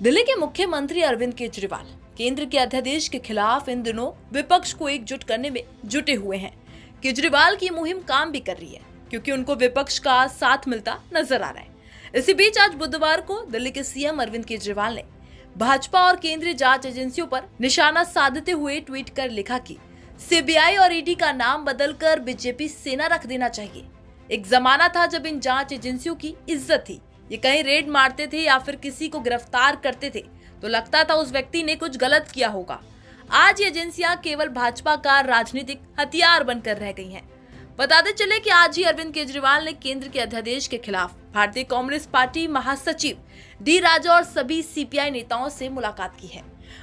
दिल्ली के मुख्यमंत्री अरविंद केजरीवाल केंद्र के अध्यादेश के खिलाफ इन दिनों विपक्ष को एकजुट करने में जुटे हुए हैं। केजरीवाल की मुहिम काम भी कर रही है क्योंकि उनको विपक्ष का साथ मिलता नजर आ रहा है। इसी बीच आज बुधवार को दिल्ली के सीएम अरविंद केजरीवाल ने भाजपा और केंद्रीय जांच एजेंसियों पर निशाना साधते हुए ट्वीट कर लिखा कि सीबीआई और ईडी का नाम बदलकर बीजेपी सेना रख देना चाहिए। एक जमाना था जब इन जांच एजेंसियों की इज्जत थी। ये कहीं रेड मारते थे या फिर किसी को गिरफ्तार करते थे तो लगता था उस व्यक्ति ने कुछ गलत किया होगा। आज ये एजेंसियां केवल भाजपा का राजनीतिक हथियार बनकर रह गई हैं। बताते चले कि आज ही अरविंद केजरीवाल ने केंद्र के अध्यादेश के खिलाफ भारतीय कम्युनिस्ट पार्टी महासचिव डी राजा और सभी सीपीआई नेताओं से मुलाकात की है।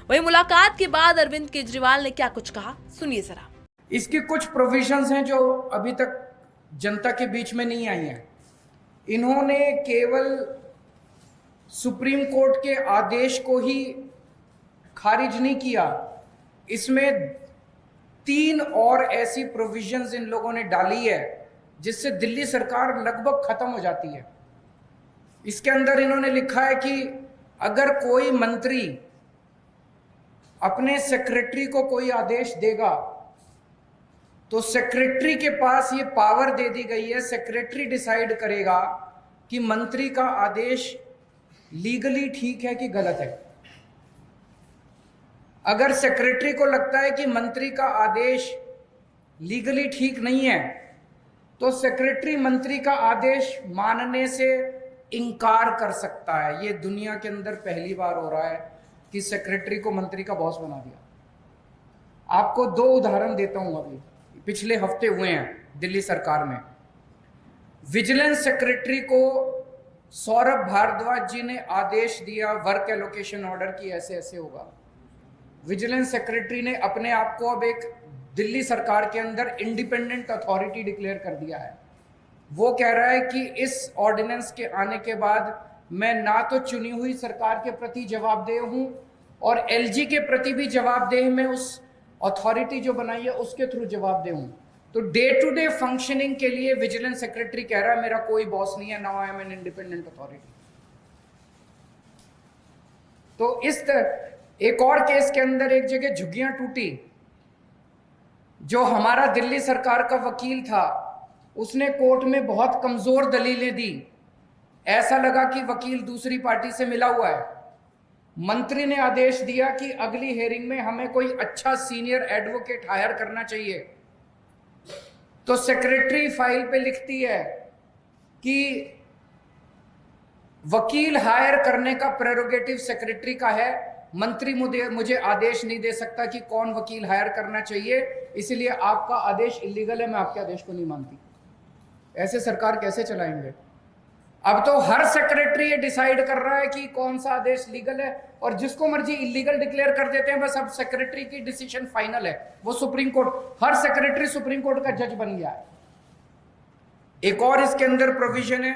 वहीं मुलाकात के बाद अरविंद केजरीवाल ने क्या कुछ कहा, सुनिए जरा। इसकी कुछ प्रोविजंस हैं जो अभी तक जनता के बीच में नहीं आई हैं। इन्होंने केवल सुप्रीम कोर्ट के आदेश को ही खारिज नहीं किया, इसमें 3 और ऐसी प्रोविजंस इन लोगों ने डाली है जिससे दिल्ली सरकार लगभग खत्म हो जाती है। इसके अंदर इन्होंने लिखा है कि अगर कोई मंत्री अपने सेक्रेटरी को कोई आदेश देगा तो सेक्रेटरी के पास ये पावर दे दी गई है, सेक्रेटरी डिसाइड करेगा कि मंत्री का आदेश लीगली ठीक है कि गलत है। अगर सेक्रेटरी को लगता है कि मंत्री का आदेश लीगली ठीक नहीं है तो सेक्रेटरी मंत्री का आदेश मानने से इनकार कर सकता है। ये दुनिया के अंदर पहली बार हो रहा है कि सेक्रेटरी को मंत्री का बॉस बना दिया। आपको 2 उदाहरण देता हूं, अभी पिछले हफ्ते हुए हैं दिल्ली सरकार में। विजिलेंस सेक्रेटरी को सौरभ भारद्वाज जी ने आदेश दिया वर्क एलोकेशन ऑर्डर की ऐसे ऐसे होगा। विजिलेंस सेक्रेटरी ने अपने आप को अब एक दिल्ली सरकार के अंदर इंडिपेंडेंट अथॉरिटी डिक्लेयर कर दिया है। वो कह रहा है कि इस ऑर्डिनेंस के आने के बाद मैं ना तो चुनी हुई सरकार के प्रति जवाबदेह हूं और एलजी के प्रति भी जवाबदेह, मैं उस अथॉरिटी जो बनाई है उसके थ्रू जवाबदेह हूं। तो डे टू डे फंक्शनिंग के लिए विजिलेंस सेक्रेटरी कह रहा है मेरा कोई बॉस नहीं है, now I am an independent authority. तो इस एक और केस के अंदर एक जगह झुग्गियां टूटी। जो हमारा दिल्ली सरकार का वकील था उसने कोर्ट में बहुत कमजोर दलीलें दी। ऐसा लगा कि वकील दूसरी पार्टी से मिला हुआ है। मंत्री ने आदेश दिया कि अगली हेयरिंग में हमें कोई अच्छा सीनियर एडवोकेट हायर करना चाहिए। तो सेक्रेटरी फाइल पे लिखती है कि वकील हायर करने का प्रेरोगेटिव सेक्रेटरी का है, मंत्री मुझे आदेश नहीं दे सकता कि कौन वकील हायर करना चाहिए, इसलिए आपका आदेश इलीगल है, मैं आपके आदेश को नहीं मानती। ऐसे सरकार कैसे चलाएंगे? अब तो हर सेक्रेटरी ये डिसाइड कर रहा है कि कौन सा आदेश लीगल है और जिसको मर्जी इलीगल डिक्लेयर कर देते हैं। बस अब सेक्रेटरी की डिसीजन फाइनल है, वो सुप्रीम कोर्ट, हर सेक्रेटरी सुप्रीम कोर्ट का जज बन गया है। एक और इसके अंदर प्रोविजन है,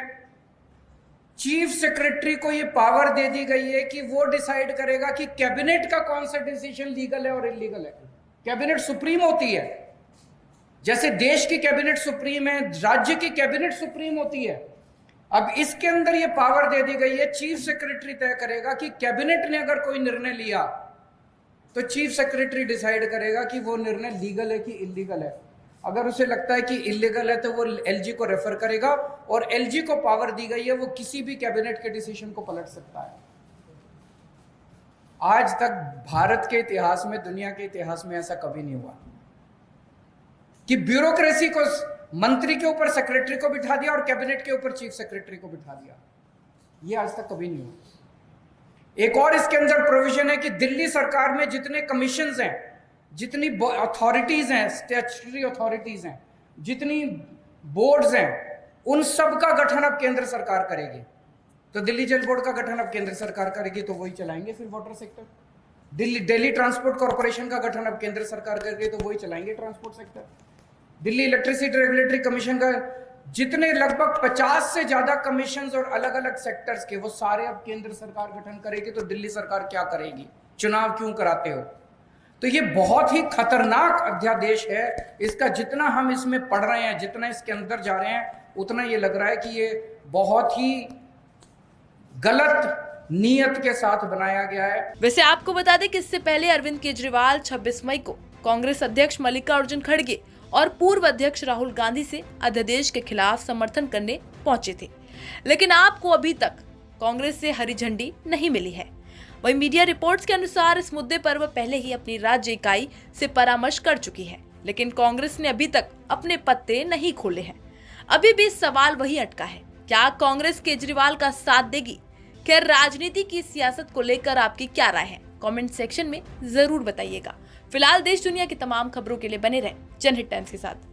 चीफ सेक्रेटरी को ये पावर दे दी गई है कि वो डिसाइड करेगा कि कैबिनेट का कौन सा डिसीजन लीगल है और इलीगल है। कैबिनेट सुप्रीम होती है, जैसे देश की कैबिनेट सुप्रीम है, राज्य की कैबिनेट सुप्रीम होती है। अब इसके अंदर ये पावर दे दी गई है, चीफ सेक्रेटरी तय करेगा कि कैबिनेट ने अगर कोई निर्णय लिया तो चीफ सेक्रेटरी डिसाइड करेगा कि वो निर्णय लीगल है कि इलीगल है। अगर उसे लगता है कि इलीगल है तो वो एलजी को रेफर करेगा और एलजी को पावर दी गई है, वो किसी भी कैबिनेट के डिसीजन को पलट सकता है। आज तक भारत के इतिहास में, दुनिया के इतिहास में ऐसा कभी नहीं हुआ कि ब्यूरोक्रेसी को मंत्री के ऊपर सेक्रेटरी को बिठा दिया और कैबिनेट के ऊपर चीफ सेक्रेटरी को बिठा दिया। यह आज तक कभी नहीं हुआ। एक और इसके अंदर प्रोविजन है कि दिल्ली सरकार में जितने कमीशंस हैं, जितनी अथॉरिटीज हैं, स्टैट्यूटरी अथॉरिटीज हैं, जितनी बोर्ड्स हैं, उन सब का गठन अब केंद्र सरकार करेगी। तो दिल्ली जल बोर्ड का गठन अब केंद्र सरकार करेगी, तो वही चलाएंगे फिर water sector. Delhi transport corporation का गठन अब केंद्र सरकार करेगी, तो वही चलाएंगे transport sector. Delhi electricity regulatory commission का जितने लगभग 50 से ज्यादा कमीशंस और अलग अलग सेक्टर्स के, वो सारे अब केंद्र सरकार गठन करेगी। तो दिल्ली सरकार क्या करेगी? चुनाव क्यों कराते हो? तो ये बहुत ही खतरनाक अध्यादेश है। इसका जितना हम इसमें पढ़ रहे हैं, जितना इसके अंदर जा रहे हैं, उतना ये लग रहा है कि ये बहुत ही गलत नीयत के साथ बनाया गया है। वैसे आपको बता दें कि इससे पहले अरविंद केजरीवाल 26 मई को कांग्रेस अध्यक्ष मल्लिकार्जुन खड़गे और पूर्व अध्यक्ष राहुल गांधी से अध्यादेश के खिलाफ समर्थन करने पहुंचे थे, लेकिन आपको अभी तक कांग्रेस से हरी झंडी नहीं मिली है। वहीं मीडिया रिपोर्ट्स के अनुसार इस मुद्दे पर वह पहले ही अपनी राज्य इकाई से परामर्श कर चुकी है, लेकिन कांग्रेस ने अभी तक अपने पत्ते नहीं खोले हैं। अभी भी सवाल वही अटका है, क्या कांग्रेस केजरीवाल का साथ देगी? खैर, राजनीति की सियासत को लेकर आपकी क्या राय है? कमेंट सेक्शन में जरूर बताइएगा। फिलहाल देश दुनिया की तमाम खबरों के लिए बने रहें जनहित टाइम्स के साथ।